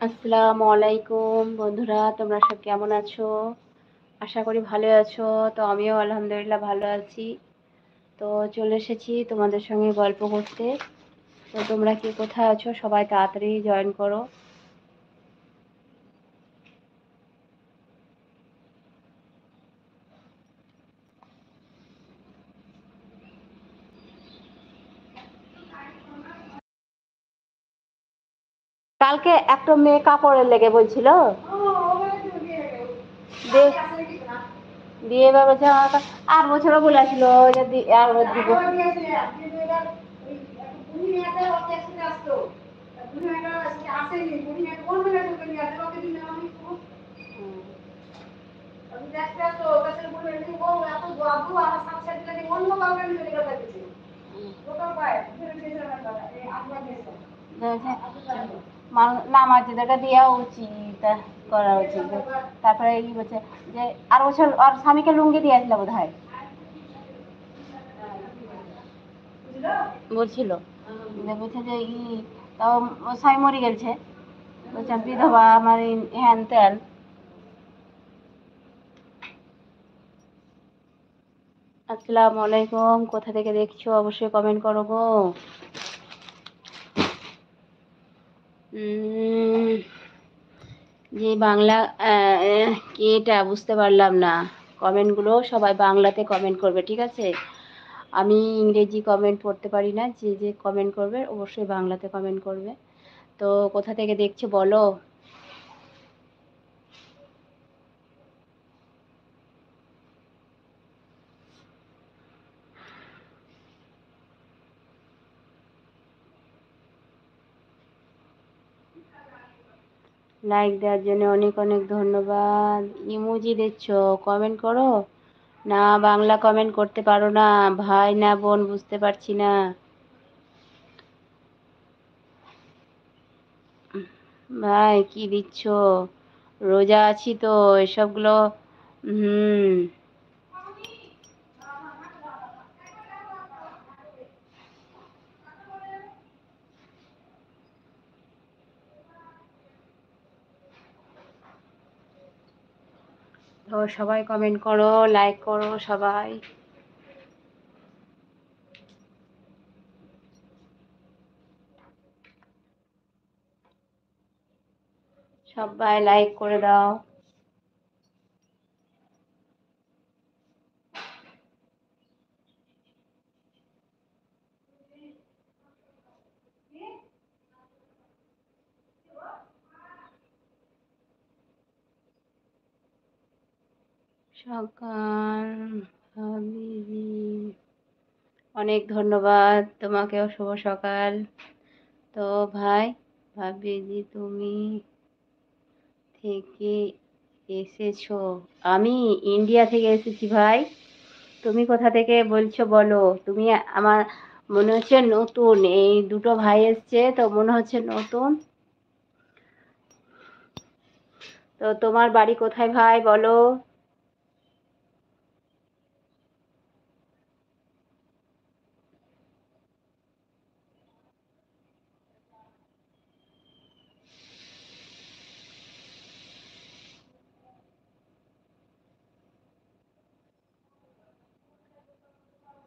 আসসালামু আলাইকুম বন্ধুরা, তোমরা সব কেমন আছো? আশা করি ভালো আছো। তো আমিও আলহামদুলিল্লাহ ভালো আছি। তো চলে এসেছি তোমাদের সঙ্গে গল্প করতে। তো তোমরা কে কোথায় আছো? সবাই তাড়াতাড়ি জয়েন করো। কালকে একটা মেয়ে কাপড়ের লেগে বলছিল, দিয়ে এবার বলছে আর বছরও বলেছিল যদি আর দিব। নামাজ যেটা দেওয়া উচিত, করা উচিত। তারপরে কি বলছে যে আর বছর আর স্বামীকে লুঙ্গি দিয়েছিল বোধ হয়, বলছিল বলছে যে তাও স্বামী মরে গেছে, বলছে বিধবা আমার হ্যান ত্যান। আসসালামু আলাইকুম, কোথা থেকে দেখছো অবশ্যই কমেন্ট করো গো। যে বাংলা কি এটা বুঝতে পারলাম না। কমেন্টগুলো সবাই বাংলাতে কমেন্ট করবে, ঠিক আছে? আমি ইংরেজি কমেন্ট পড়তে পারি না। যে যে কমেন্ট করবে অবশ্যই বাংলাতে কমেন্ট করবে। তো কোথা থেকে দেখছো বলো। লাইক দেওয়ার জন্য অনেক অনেক ধন্যবাদ। ইমোজি দিচ্ছ, কমেন্ট করো না। বাংলা কমেন্ট করতে পারো না ভাই না বোন বুঝতে পারছি না। ভাই কি দিচ্ছ? রোজা আছি তো এসবগুলো। হুম। তো সবাই কমেন্ট করো, লাইক করো সবাই। সবাই লাইক করে দাও। সকাল ভাবিজি, অনেক ধন্যবাদ তোমাকেও, শুভ সকাল। তো ভাই ভাবিজি তুমি থেকে এসেছো? আমি ইন্ডিয়া থেকে এসেছি ভাই। তুমি কোথা থেকে বলছো বলো। তুমি আমার মনে হচ্ছে নতুন, এই দুটো ভাই এসছে তো মনে হচ্ছে নতুন। তো তোমার বাড়ি কোথায় ভাই বলো।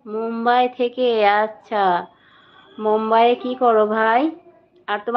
মুম্বাই থেকে? আচ্ছা, মুম্বাইয়ে কি করো ভাই? আর তোমার